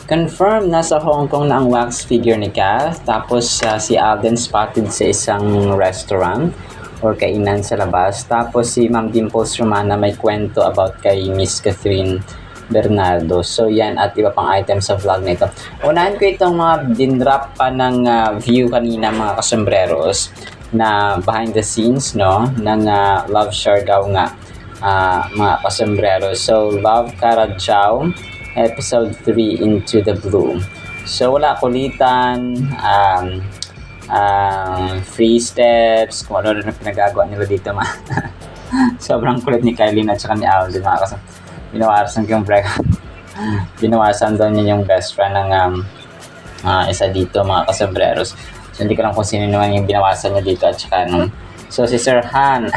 Confirm nasa Hong Kong na ang wax figure ni Kath. Tapos si Alden spotted sa isang restaurant or kainan sa labas. Tapos si Ma'am Dimples Romana may kwento about kay Miss Catherine Bernardo. So yan at iba pang items sa vlog na ito. Unahin ko itong mga dinrap pa ng view kanina mga kasombreros na behind the scenes no ng Love Siargao nga mga kasombreros. So Love Carajao Episode 3 Into the Blue. So wala kulitan, free steps, kung ano na pinagagawa nila dito sobrang kulit ni Kylie at saka ni Alden kasi binawasan ko yung break. Binawasan daw niya yung best friend ng isa dito mga kasombreros. So hindi ko lang kung sino naman yung binawasan niya dito at saka so si Sir Han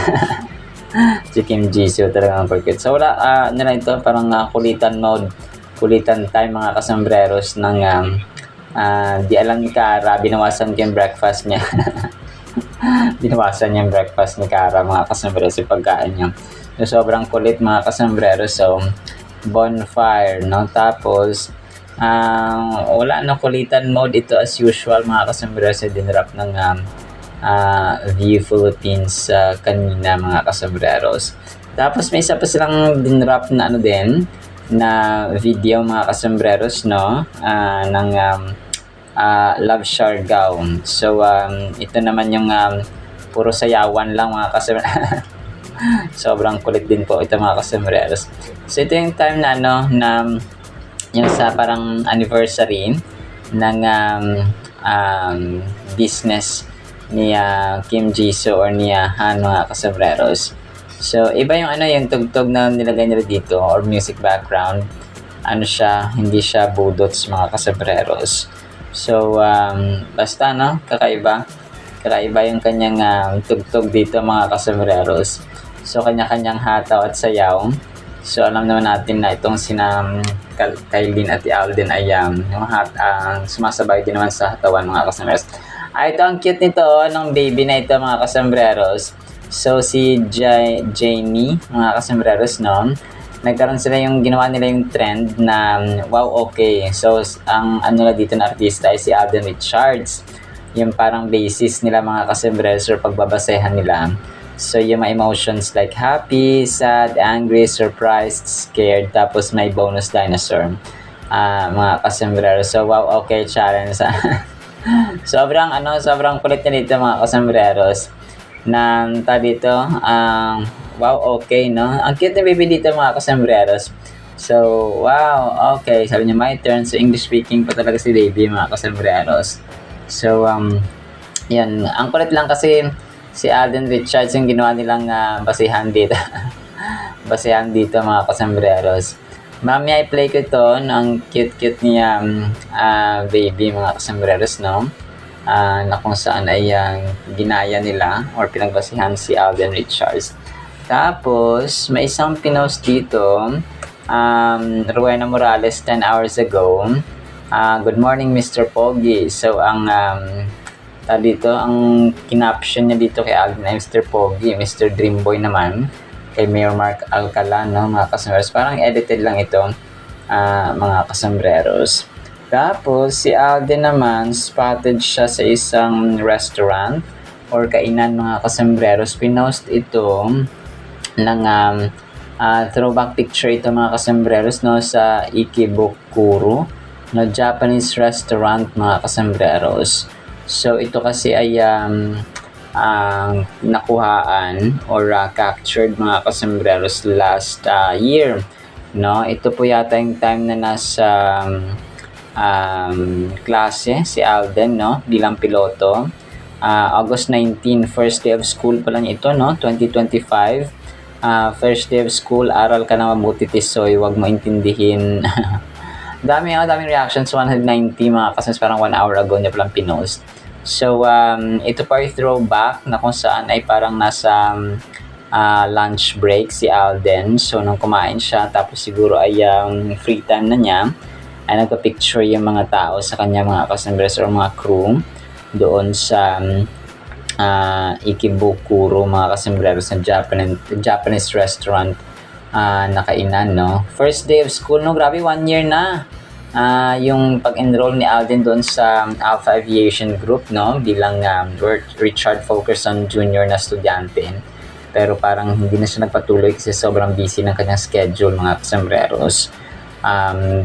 si Kim Jisoo talagang perfect. So wala nila ito parang kulitan mode, kulitan time mga kasombreros ng di alam ni Cara, binawasan ko yung breakfast niya. Binawasan niya yung breakfast ni Cara mga kasombreros yung pagkain niya. So sobrang kulit mga kasombreros. So bonfire no, tapos wala na kulitan mode ito as usual mga kasombreros. Dinrap ng View Philippines kanina mga kasombreros. Tapos may isa pa silang dinrap na din na video mga kasombreros no ng Love Siargao. So ito naman yung puro sayawan lang mga kasombreros. Sobrang kulit din po ito mga kasombreros. So ito yung time na na yung sa parang anniversary ng business ni Kim Jisoo or ni Han mga kasombreros. So, iba yung yung tugtog na nilagay nila dito or music background. Siya, hindi siya budots mga kasombreros. So, basta kakaiba. Kakaiba yung kanyang tugtog dito mga kasombreros. So, kanya-kanyang hataw at sayaw. So, alam naman natin na itong sina Kylie at Alden ay yung sumasabay din naman sa hatawan mga kasombreros. Ito ang cute nito ng baby na ito mga kasombreros. So si Jamie mga kasombreros no, nagkaroon sila yung ginawa nila yung trend na wow okay. So ang nila dito na artista ay si Alden Richards. Yung parang basis nila mga kasombreros or pagbabasehan nila. So yung mga emotions like happy, sad, angry, surprised, scared, tapos may bonus dinosaur mga kasombreros. So wow okay challenge. Sobrang kulit na dito mga kasombreros. Na dito wow okay no, ang cute na baby dito mga kasombreros. So wow okay, sabi niya my turn. So English speaking pa talaga si baby mga kasombreros. So yan, ang kulit lang kasi si Alden Richards yung ginawa nilang basihan dito. Basihan dito mga kasombreros. Mamaya i-play ko ito ng cute niya baby mga kasombreros no, na kung saan ay ginaya nila or pinagbasihan si Alden Richards. Tapos may isang pinost dito Rowena Morales 10 hours ago. Good morning Mr. Pogi. So ang dito ang kinaption niya dito kay Alden ay Mr. Pogi, Mr. Dreamboy naman kay Mayor Mark Alcala no mga kasombreros. Parang edited lang ito mga kasombreros. Tapos si Alden naman spotted siya sa isang restaurant or kainan mga kasombreros. Pinost ito ng throwback picture ito mga kasombreros no sa Ikebukuro no Japanese restaurant mga kasombreros. So ito kasi ay nakuhaan or captured mga kasombreros last year no. Ito po yata yung time na nasa klase si Alden no bilang piloto. August 19, first day of school pa lang ito no, 2025. First day of school, aral ka na mabuti tisoy, wag mo intindihin. daming reactions, 190 mga kasi parang 1 hour ago niya palang pinost. So ito pa yung throwback na kung saan ay parang nasa lunch break si Alden. So nung kumain siya tapos siguro ay free time na niya ay nagpa-picture yung mga tao sa kanya mga kasombreros or mga crew doon sa Ikebukuro mga kasombreros ng Japanese restaurant na kainan no. First day of school no, grabe 1 year na. yung pag-enroll ni Alden doon sa Alpha Aviation Group, no, bilang Richard Fulkerson Jr. na estudyante. Pero parang hindi na siya nagpatuloy kasi sobrang busy ng kanyang schedule, mga kasombreros.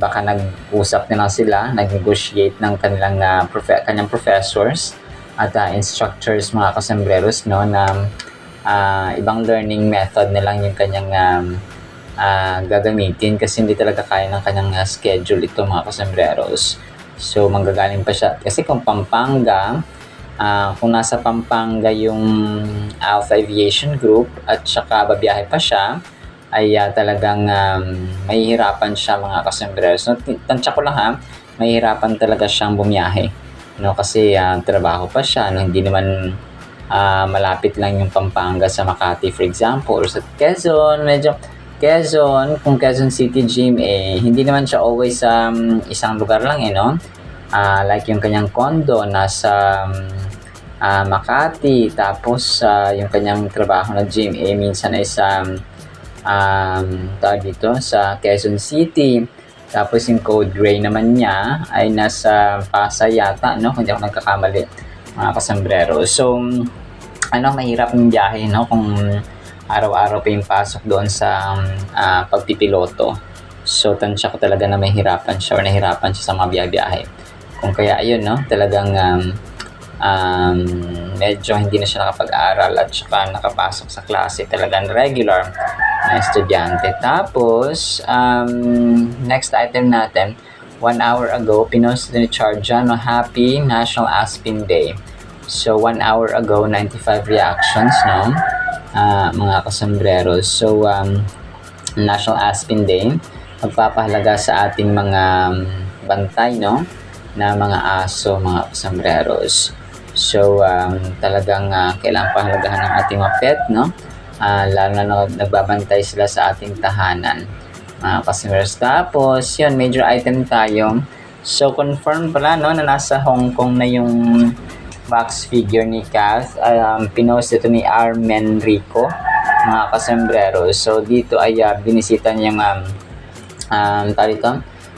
Baka nag-usap na lang sila, nag-negotiate ng kanilang kanyang professors at instructors, mga kasombreros, no, na ibang learning method na lang yung kanyang gagamitin kasi hindi talaga kaya ng kanyang schedule ito, mga kasombreros. So manggagaling pa siya kasi kung Pampanga, kung nasa Pampanga yung Alpha Aviation Group at saka babiyahe pa siya, ay talagang mahihirapan siya, mga kasombreros. So, tansya ko lang ha, mahihirapan talaga siyang bumiyahe, no, kasi trabaho pa siya, no, hindi naman malapit lang yung Pampanga sa Makati, for example, or sa Quezon. Medyo Quezon, kung Quezon City Gym, hindi naman siya always isang lugar lang, no? Like yung kanyang condo nasa Makati, tapos yung kanyang trabaho na gym, minsan ay sa dito sa Quezon City. Tapos yung Code Gray naman niya ay nasa Pasay yata, no? Kung hindi ako nagkakamali, mga kasombrero. So, mahirap yung biyahe, no? Kung araw-araw pa yung pasok doon sa pagpipiloto. So, tansya ko talaga na mahirapan siya or nahirapan siya sa mga biyahe. Kung kaya ayun, no? Talagang medyo hindi na siya nakapag-aral at saka nakapasok sa klase talagang regular na estudyante. Tapos, next item natin, 1 hour ago, pinost ni Charjan, no, Happy National Aspin Day. So, 1 hour ago, 95 reactions, no? Mga kasambreros. So, National Aspin Day, magpapahalaga sa ating mga bantay, no, na mga aso, mga kasambreros. So, talagang kailangan pahalagahan ng ating mga pet, no, lalo na nagbabantay sila sa ating tahanan, mga kasambreros. Tapos, yun, major item tayo. So, confirm pala, no, na nasa Hong Kong na yung wax figure ni Kath. Pinost ito ni Armen Rico, mga kasembreros. So dito ay binisita niya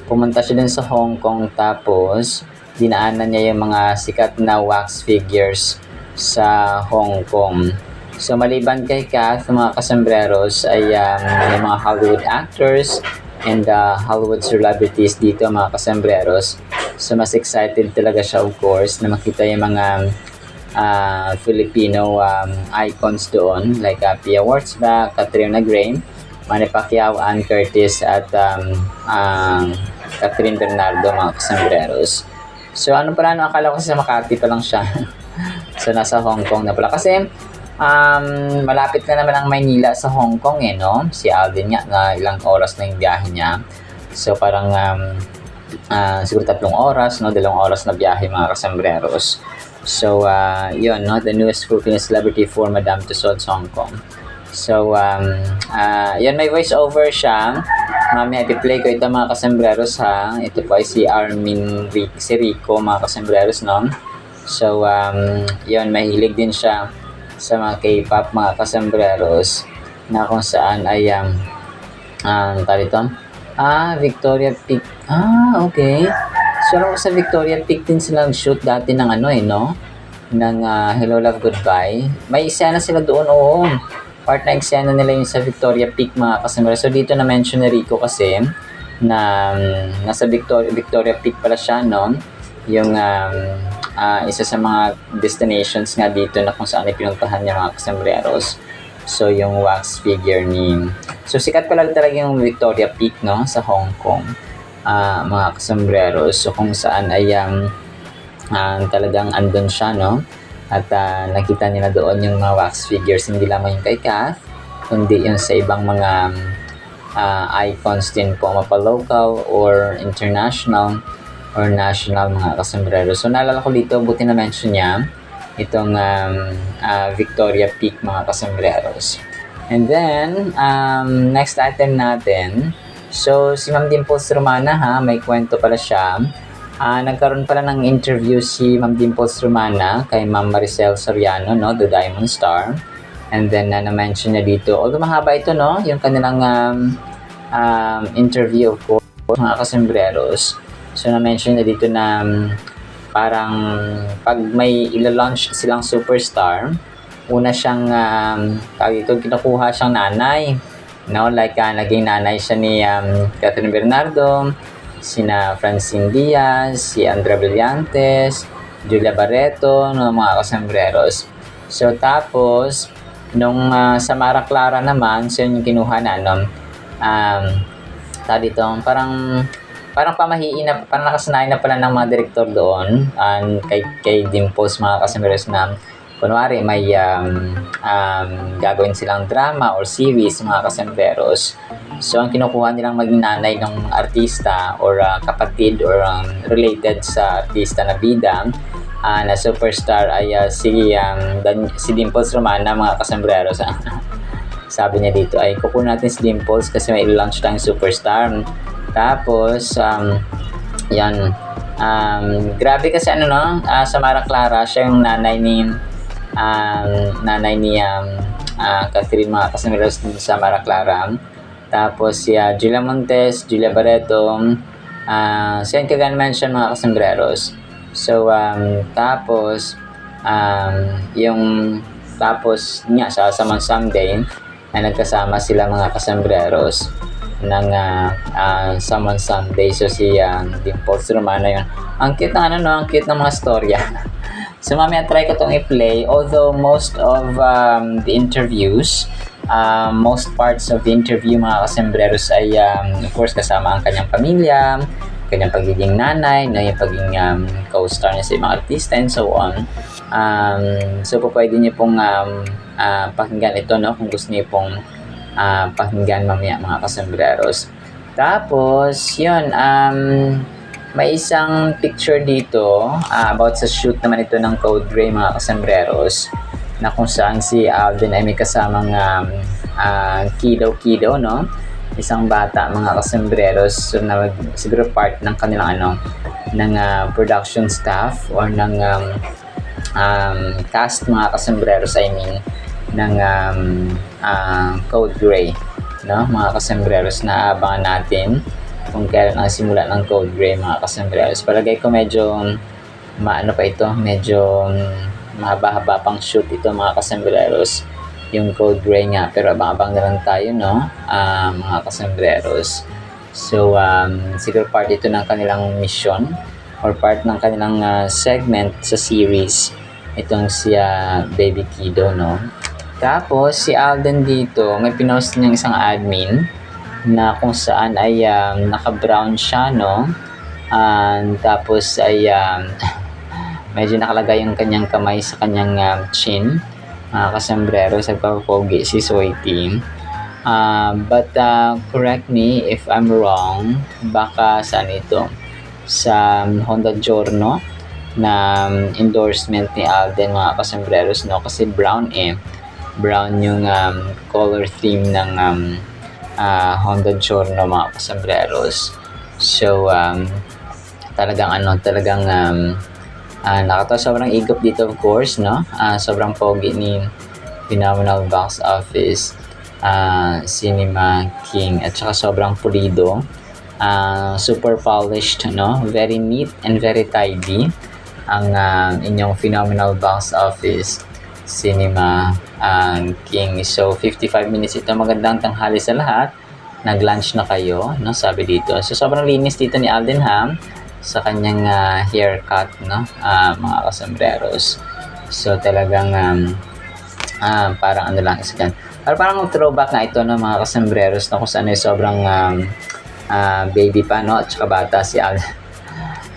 pumunta siya dun sa Hong Kong, tapos dinaanan niya yung mga sikat na wax figures sa Hong Kong. So maliban kay Kath, mga kasembreros, ay yung mga Hollywood actors and Hollywood celebrities dito, mga kasembreros. So, mas excited talaga siya, of course, na makita yung mga Filipino icons doon, like Pia Wurtzbach, Katrina Gray, Manny Pacquiao, Ann Curtis, at Catherine Bernardo, mga kasambreros. So, akala ko sa Makati pa lang siya. So, nasa Hong Kong na pala. Kasi, malapit na naman ang Maynila sa Hong Kong, no? Si Alden nga, na ilang oras na yung biyahe niya. So, parang siguro 3 oras, no? 2 oras na biyahe, mga kasambreros. So, yun, no? The newest Filipino celebrity for Madame Tussauds, Hong Kong. So, yun, may voice over siya. Mamaya i-play ko ito, mga kasambreros, ha? Ito po ay si Rico, mga kasambreros, no? So, yun, mahilig din siya sa mga K-pop, mga kasambreros, na kung saan ay Victoria Peak. Okay. So, sa Victoria Peak din sila shoot dati ng ng Hello Love Goodbye. May eksena sila doon, oo. Part na eksena nila yung sa Victoria Peak, mga kasambreros. So, dito na-mention ni Rico kasi na nasa Victoria Peak pala siya, no? Yung isa sa mga destinations nga dito na kung saan pinuntahan niya, mga kasambreros. So, yung wax figure So, sikat pala talaga yung Victoria Peak, no? Sa Hong Kong, mga kasambreros. So, kung saan ay talagang andun siya, no? At nakita nila doon yung mga wax figures, hindi lamang yung kay Kath, kundi yung sa ibang mga icons din po, mapa-local or international or national, mga kasambreros. So, naalala ko dito, buti na mention niya itong Victoria Peak, mga kasambreros. And then, next item natin. So, si Ma'am Dimples Romana, may kwento pala siya. Nagkaroon pala ng interview si Ma'am Dimples Romana kay Ma'am Maricel Soriano, no, the Diamond Star. And then, na-mention niya dito, although mahaba ito, no, yung kanilang interview, of course, mga kasambreros. So, na-mention na dito na parang pag may ila-launch silang superstar, una siyang tawag dito, kinukuha siyang nanay, no? Like naging nanay siya ni Catherine Bernardo, sina Francine Diaz, si Andrea Brillantes, Julia Barreto, no, mga kasambreros. So tapos nung sa Mara Clara naman, so yun yung kinuha na tawag dito, parang pamahiin na, parang nakasanayan na pala ng mga direktor doon kay Dimples, mga kasambreros, na kunwari may gagawin silang drama or series, mga kasambreros. So ang kinukuha nilang maging nanay ng artista or kapatid or related sa artista na bida na superstar ay si Dimples Romana, mga kasambreros. Sabi niya dito ay kukunin natin si Dimples kasi may launch tayong superstar. Tapos yan, grabe kasi sa Mara Clara, siya yung nanay ni Catherine, mga kasambreros, sa Mara Clara. Tapos si Julia Montes, Julia Barreto, siya yung kagana-mention, mga kasambreros. So tapos nga sa Samang Someday na nagkasama sila, mga kasambreros, ng Samang Someday. So si Dimples Romana yun. Ang cute ng ang cute ng mga storya. So mamaya try ko itong i-play, although most of the interviews, most parts of the interview, mga kasambreros, ay of course kasama ang kanyang pamilya, kanyang pagiging nanay, yung pagiging co-star niya sa ibang artista, and so on. So pwede niyo pong pakinggan ito, no, kung gusto niyo pong pakinggan mamaya, mga kasambreros. Tapos yun, may isang picture dito about sa shoot naman ito ng Code Gray, mga kasambreros, na kung saan si Alden ay may kasamang Kido, no? Isang bata, mga kasambreros, so na siguro part ng kanilang ng production staff or ng cast, mga kasambreros, I mean, ng Code Gray, no? Mga kasambreros, na abangan natin kung kailan ang simula ng Code Gray, mga kasambreros. Palagay ko medyo medyo mahaba-haba pang shoot ito, mga kasambreros, yung Code Gray nga, pero abang-abang na lang tayo, no, mga kasambreros. So siguro part ito ng kanilang mission or part ng kanilang segment sa series, itong si Baby Kido, no. Tapos si Alden dito, may pinost niyang isang admin na kung saan ay naka-brown siya, no. Tapos ay medyo nakalagay yung kanyang kamay sa kanyang chin, mga kasambreros, nagpapapogi si Soiti. But correct me if I'm wrong, baka saan ito? Sa Honda Giorno na endorsement ni Alden, mga kasambreros, no? Kasi brown brown yung color theme ng Honda Giorno, mga kasambreros. So talagang nakatawa, sobrang igop dito, of course, no. Sobrang pogi ni Phenomenal Box Office Cinema King, at saka sobrang pulido, super polished, no, very neat and very tidy ang inyong Phenomenal Box Office Cinema King. So 55 minutes ito. Magandang tanghali sa lahat, nag-lunch na kayo, no, sabi dito. So sobrang linis dito ni Alden Ham sa kanyang haircut, no, mga kasambreros. So talagang parang lang isa, parang throwback na ito, no, mga kasambreros, na kung saan ay sobrang baby pa, no, at saka bata si Alden.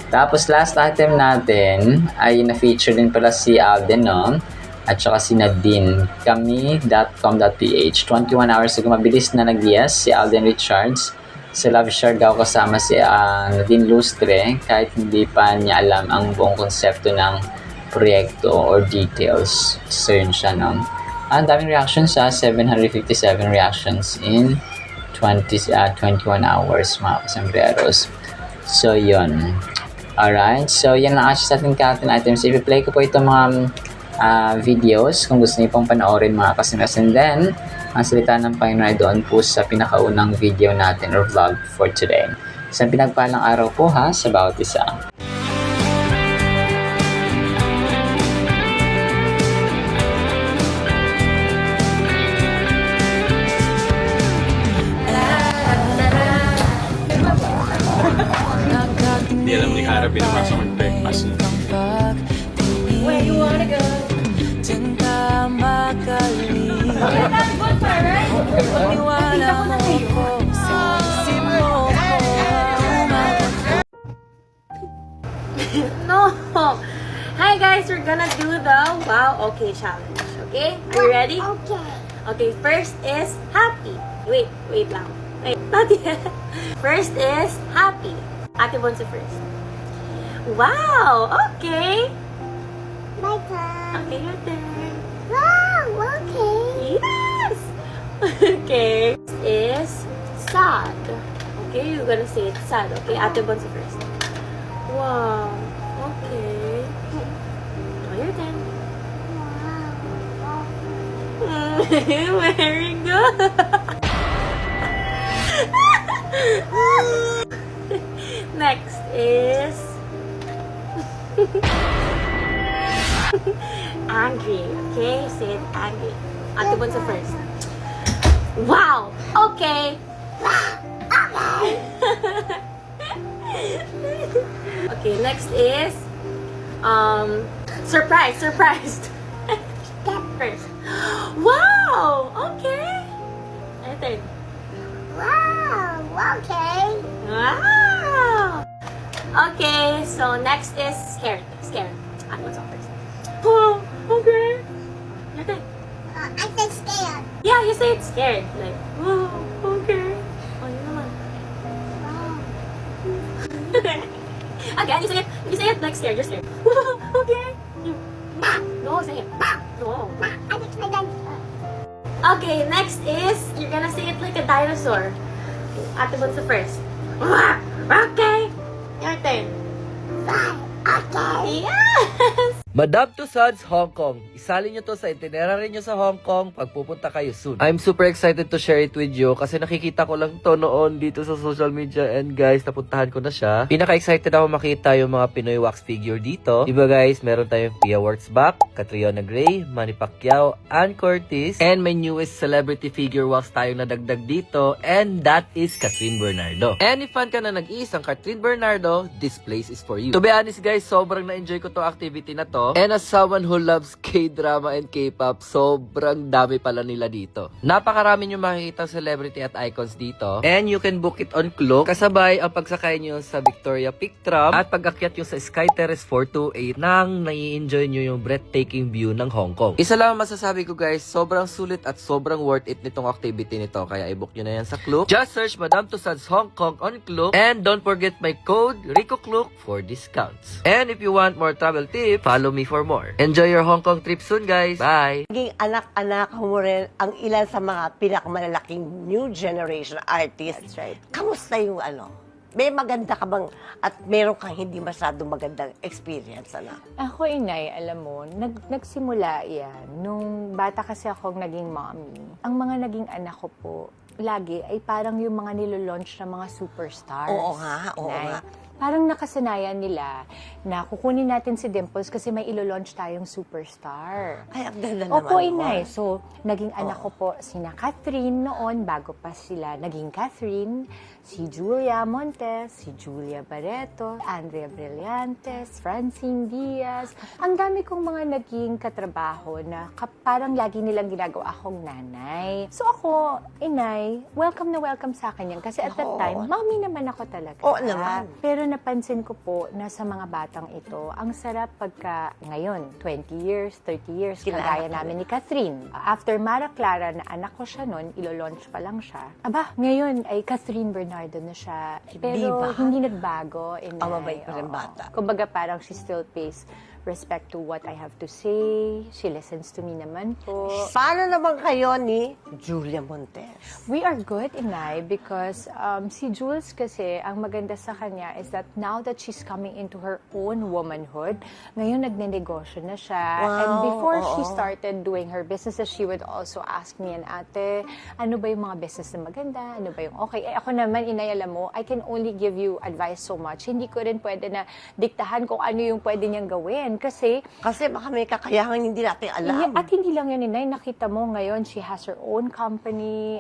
Tapos last item natin ay na-feature din pala si Alden, no, at saka si Nadine. Kami.com.ph, 21 hours ago, mabilis na nag-yes si Alden Richards sa Love Share daw kasama si Nadine Lustre, kahit hindi pa niya alam ang buong konsepto ng proyekto or details. So yun siya, no. Ang daming reactions, 757 reactions in 21 hours, mga kasambreros. So yun. Alright, so yan lang actually sa ating content items. I-play ko po ito mga videos kung gusto niyo pong panoorin, mga kasambreros. And then ang salita ng Panginoon ay doon po sa pinakaunang video natin or vlog for today. Isang pinagpalang araw po ha sa bawat isa. Hindi alam ni Kara, pinapasok mag-breakfast. Where you wanna go? No! Hi guys, we're gonna do the Wow Okay challenge. Okay? Are you ready? Okay. Okay, first is happy. Wait lang. Wait, not yet. First is happy. Ate Bonso first. Wow! Okay! My turn. Okay, your turn. Wow, okay. Yes! Okay. Next is sad. Okay, you're gonna say it's sad. Okay, Ate Bonso first. Wow. Okay. Oh, your turn. Wow. Very good. Next is angry. Okay, say it angry. Ate Bonso first. Wow. Okay. Okay, next is surprised. Step. First. Wow. Okay. Your turn. Wow, okay. Wow. Okay, so next is scared. Ate Bonso first. Oh, okay. Your turn. I said scared. Yeah, you say it's scared. Like, oh, okay. Oh, yun naman. Wow. Again, you say it like scared. You're scared. Okay. No, say it. No. I just my dinosaur. Okay, next is, you're gonna say it like a dinosaur. Ate Bonso first. Okay. Your turn. Wow, okay. Yes! Madam Tussauds Hong Kong. Isali nyo to sa itinerary nyo sa Hong Kong pag pupunta kayo soon. I'm super excited to share it with you kasi nakikita ko lang to noon dito sa social media and guys, napuntahan ko na siya. Pinaka-excited ako makita yung mga Pinoy wax figure dito. Diba guys, meron tayong Pia Wurtzbach, Catriona Gray, Manny Pacquiao, Ann Curtis, and may newest celebrity figure wax tayong nadagdag dito and that is Catherine Bernardo. And if fan ka na nag-iisang Catherine Bernardo, this place is for you. To be honest guys, sobrang na-enjoy ko to activity na to. And as someone who loves K-drama and K-pop, sobrang dami pala nila dito. Napakarami nyo makikita celebrity at icons dito. And you can book it on Klook. Kasabay ang pagsakay nyo sa Victoria Peak Tram at pag-akyat nyo sa Sky Terrace 428 nang nai-enjoy nyo yung breathtaking view ng Hong Kong. Isa lang ang masasabi ko guys, sobrang sulit at sobrang worth it nitong activity nito. Kaya i-book nyo na yan sa Klook. Just search Madam Tussauds Hong Kong on Klook. And don't forget my code RICOCLOOK for discounts. And if you want more travel tips, follow me for more. Enjoy your Hong Kong trip soon, guys. Bye! Naging anak-anak mo rin ang ilan sa mga pinakamalalaking new generation artists. That's right. Kamusta yung ano? May maganda ka bang at meron kang hindi masyadong magandang experience, anak? Ako, inay, alam mo, nagsimula yan. Nung bata kasi akong naging mommy, ang mga naging anak ko po, lagi ay parang yung mga nilolaunch na mga superstars. Oo nga, oo Inay. nga. Parang nakasanayan nila na kukunin natin si Dimples kasi may ilo-launch tayong superstar. Ay, ang ganda naman. Opo, inay. So, naging anak ko po sina Catherine noon, bago pa sila naging Catherine, si Julia Montes, si Julia Barreto, Andrea Brillantes, Francine Diaz. Ang dami kong mga naging katrabaho na parang lagi nilang ginagawa akong nanay. So ako, inay, welcome na welcome sa akin yan. Kasi at that time, mommy naman ako talaga. Oo naman. Pero napansin ko po na sa mga batang ito, ang sarap pagka ngayon, 20 years, 30 years, Kilala kagaya ka namin ni Catherine. After Mara Clara na anak ko siya noon, ilo-launch pa lang siya. Aba, ngayon ay Catherine Bernardo na siya. Pero Diba? hindi nagbago. Inay. Mabait pa rin Oo. bata. Kumbaga parang she still pays respect to what I have to say. She listens to me naman po. Paano naman kayo ni Julia Montes? We are good, Inay, because si Jules kasi, ang maganda sa kanya is that now that she's coming into her own womanhood, ngayon nagnenegosyo na siya. Wow, And before she oo. started doing her businesses, she would also ask me and ate, ano ba yung mga business na maganda? Ano ba yung okay? Eh, ako naman, Inay, alam mo, I can only give you advice so much. Hindi ko rin pwede na diktahan kung ano yung pwede niyang gawin. Kasi Kasi baka may kakayahan hindi natin alam. at hindi lang yun, Inay. Nakita mo ngayon, she has her own company.